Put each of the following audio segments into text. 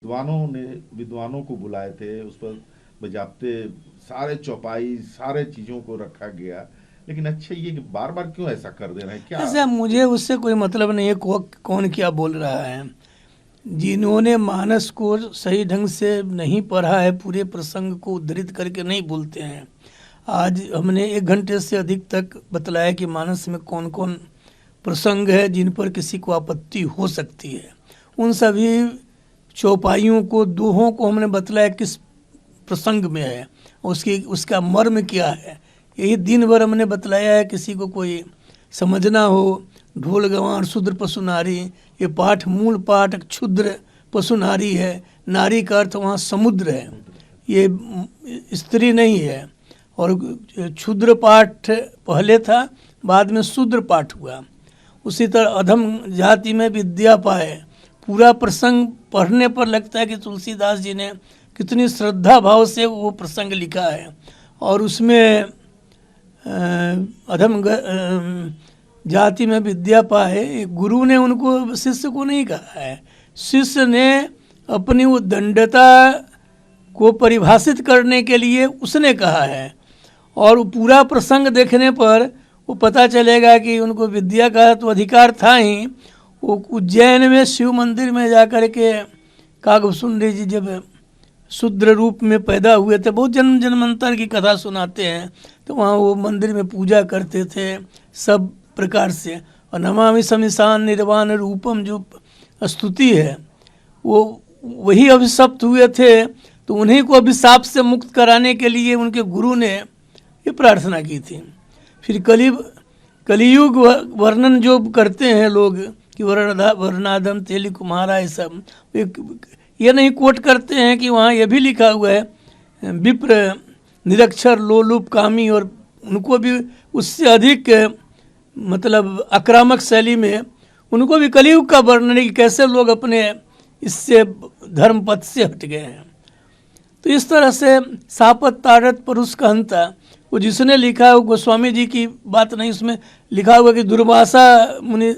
विद्वानों को बुलाए थे, उस पर बजाबते सारे चौपाई सारे चीजों को रखा गया। लेकिन अच्छा ये कि बार बार क्यों ऐसा कर दे रहे हैं क्या? ऐसा मुझे उससे कोई मतलब नहीं है कौन क्या बोल रहा है। जिन्होंने मानस को सही ढंग से नहीं पढ़ा है, पूरे प्रसंग को उद्धृत करके नहीं बोलते हैं। आज हमने 1 घंटे से अधिक तक बतलाया कि मानस में कौन कौन प्रसंग है जिन पर किसी को आपत्ति हो सकती है। उन सभी चौपाइयों को, दोहों को हमने बतलाया किस प्रसंग में है, उसका मर्म क्या है। यही दिन भर हमने बतलाया है। किसी को कोई समझना हो, ढोल गंवार शूद्र पशु नारी, ये पाठ मूल पाठ क्षुद्र पशु नारी है। नारी का अर्थ वहाँ समुद्र है, ये स्त्री नहीं है। और क्षुद्र पाठ पहले था, बाद में शूद्र पाठ हुआ। उसी तरह अधम जाति में विद्या पाए, पूरा प्रसंग पढ़ने पर लगता है कि तुलसीदास जी ने कितनी श्रद्धा भाव से वो प्रसंग लिखा है। और उसमें अधम जाति में विद्या पाए, गुरु ने उनको, शिष्य को नहीं कहा है। शिष्य ने अपनी वो दंडता को परिभाषित करने के लिए उसने कहा है। और पूरा प्रसंग देखने पर वो पता चलेगा कि उनको विद्या का तो अधिकार था ही। वो उज्जैन में शिव मंदिर में जाकर के कागभूषुंडी जी जब शूद्र रूप में पैदा हुए थे, बहुत जन्म जन्मांतर की कथा सुनाते हैं, तो वहाँ वो मंदिर में पूजा करते थे सब प्रकार से। और नमामि शमिशान निर्वाण रूपम जो स्तुति है, वो वही अभिशप्त हुए थे। तो उन्हीं को अभिशाप से मुक्त कराने के लिए उनके गुरु ने ये प्रार्थना की थी। फिर कलियुग वर्णन जो करते हैं लोग कि वर्णाधम तेली कुम्हारा, ये सब ये नहीं कोट करते हैं कि वहाँ ये भी लिखा हुआ है विप्र निरक्षर लोलुप कामी, और उनको भी उससे अधिक मतलब आक्रामक शैली में उनको भी कलियुग का वर्णन है कि कैसे लोग अपने इससे धर्म पथ से हट गए हैं। तो इस तरह से सापत तारत परुष कहंता, वो जिसने लिखा है गोस्वामी जी की बात नहीं, उसमें लिखा हुआ कि दुर्वासा मुनि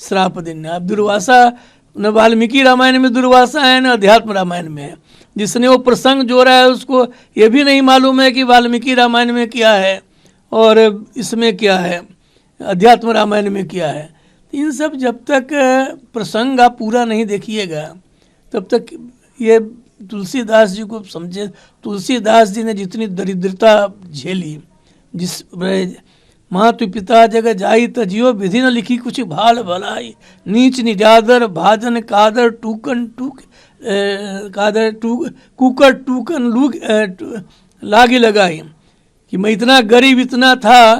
श्राप देना। अब दुर्वासा न वाल्मीकि रामायण में दुर्वासा है, न अध्यात्म रामायण में है। जिसने वो प्रसंग जोड़ा है उसको ये भी नहीं मालूम है कि वाल्मीकि रामायण में क्या है और इसमें क्या है, अध्यात्म रामायण में क्या है। तो इन सब जब तक प्रसंग आप पूरा नहीं देखिएगा तब तक ये तुलसीदास जी को समझे। तुलसीदास जी ने जितनी दरिद्रता झेली, जिस मातु पिता जग जाई तजियो विधि न लिखी कुछ भाल भलाई, नीच निरादर भाजन कादर टूकन टूक कादर टूक कुकर टूकन लूग लागी लगाई। कि मैं इतना गरीब इतना था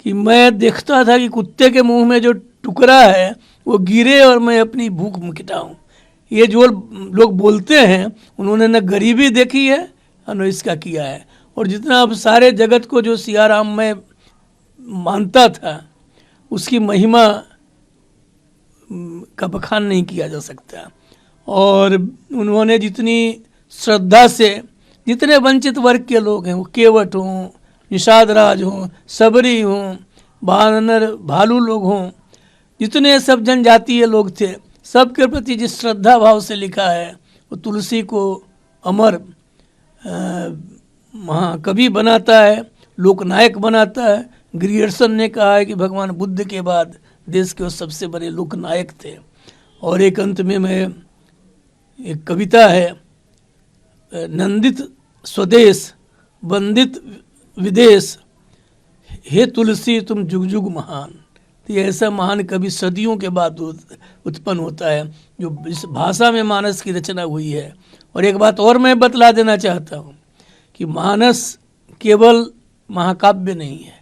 कि मैं देखता था कि कुत्ते के मुंह में जो टुकड़ा है वो गिरे और मैं अपनी भूख मिटाऊं। ये जो लोग बोलते हैं उन्होंने न गरीबी देखी है और न इसका किया है। और जितना अब सारे जगत को जो सियाराम में मानता था उसकी महिमा का बखान नहीं किया जा सकता। और उन्होंने जितनी श्रद्धा से जितने वंचित वर्ग के लोग हैं, वो केवट हों, निषाद राज हों, सबरी हों, बानर भालू लोग हों, जितने सब जनजातीय लोग थे, सबके प्रति जिस श्रद्धा भाव से लिखा है वो तुलसी को अमर महाकवि बनाता है, लोकनायक बनाता है। ग्रियर्सन ने कहा है कि भगवान बुद्ध के बाद देश के वो सबसे बड़े लोकनायक थे। और एक अंत में मैं एक कविता है, नंदित स्वदेश वंदित विदेश, हे तुलसी तुम जुग जुग महान। तो ये ऐसा महान कवि सदियों के बाद उत्पन्न होता है जो इस भाषा में मानस की रचना हुई है। और एक बात और मैं बतला देना चाहता हूँ कि मानस केवल महाकाव्य नहीं है,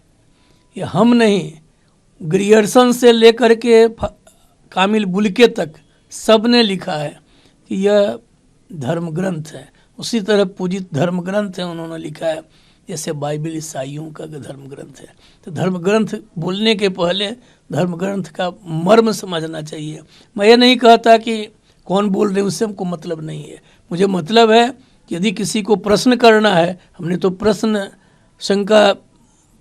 ये हम नहीं, ग्रियर्सन से लेकर के कामिल बुल्के तक सब ने लिखा है कि यह धर्म ग्रंथ है। उसी तरह पूजित धर्म ग्रंथ है, उन्होंने लिखा है, जैसे बाइबल ईसाइयों का धर्म ग्रंथ है। तो धर्म ग्रंथ बोलने के पहले धर्म ग्रंथ का मर्म समझना चाहिए। मैं ये नहीं कहता कि कौन बोल रहे उससे हमको मतलब नहीं है। मुझे मतलब है कि यदि किसी को प्रश्न करना है, हमने तो प्रश्न शंका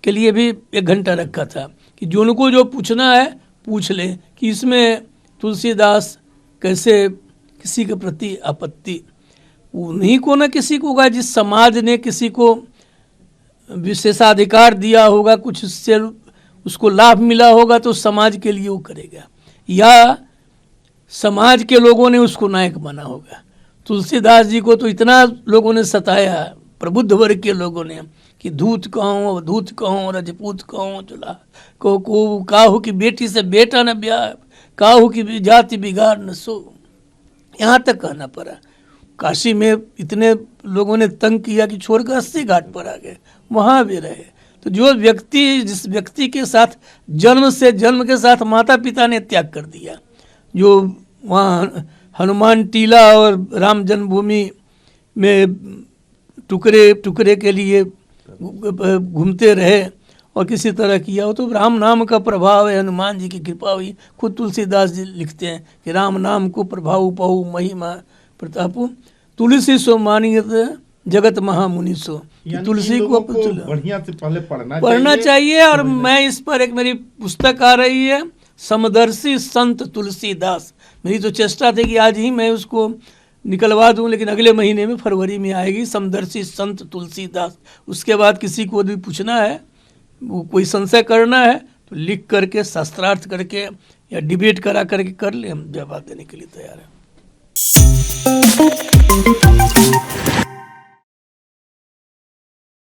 के लिए भी 1 घंटा रखा था कि जो उनको जो पूछना है पूछ ले कि इसमें तुलसीदास कैसे किसी के प्रति आपत्ति उन्हीं को ना किसी को होगा जिस समाज ने किसी को विशेषाधिकार दिया होगा, कुछ उससे उसको लाभ मिला होगा तो समाज के लिए वो करेगा, या समाज के लोगों ने उसको नायक बना होगा। तुलसीदास जी को तो इतना लोगों ने सताया, प्रबुद्ध वर्ग के लोगों ने, कि दूत कहो, अवधूत कहो, रजपूत कहो, चुला को काहू की बेटी से बेटा न ब्याह, काहू की जाति बिगाड़ न सो, यहाँ तक कहना पड़ा। काशी में इतने लोगों ने तंग किया कि छोड़कर 80 घाट पर आ गए, वहाँ भी रहे। तो जो व्यक्ति, जिस व्यक्ति के साथ जन्म के साथ माता पिता ने त्याग कर दिया, जो वहाँ हनुमान टीला और राम जन्मभूमि में टुकड़े टुकड़े के लिए घूमते रहे और किसी तरह किया हो, तो राम नाम का प्रभाव है, हनुमान जी की कृपा हुई। खुद तुलसीदास जी लिखते हैं कि राम नाम को प्रभाव पहु महिमा प्रतापु, तुलसी सो मानियत जगत महामुनि सो। तुलसी को बढ़िया से पहले पढ़ना चाहिए। और मैं इस पर एक मेरी पुस्तक आ रही है, समदर्शी संत तुलसीदास। मेरी तो चेष्टा थी कि आज ही मैं उसको निकलवा दूं, लेकिन अगले महीने में फरवरी में आएगी, समदर्शी संत तुलसीदास। उसके बाद किसी को भी पूछना है, वो कोई संशय करना है तो लिख करके, शास्त्रार्थ करके या डिबेट करा करके कर ले, हम जवाब देने के लिए तैयार हैं।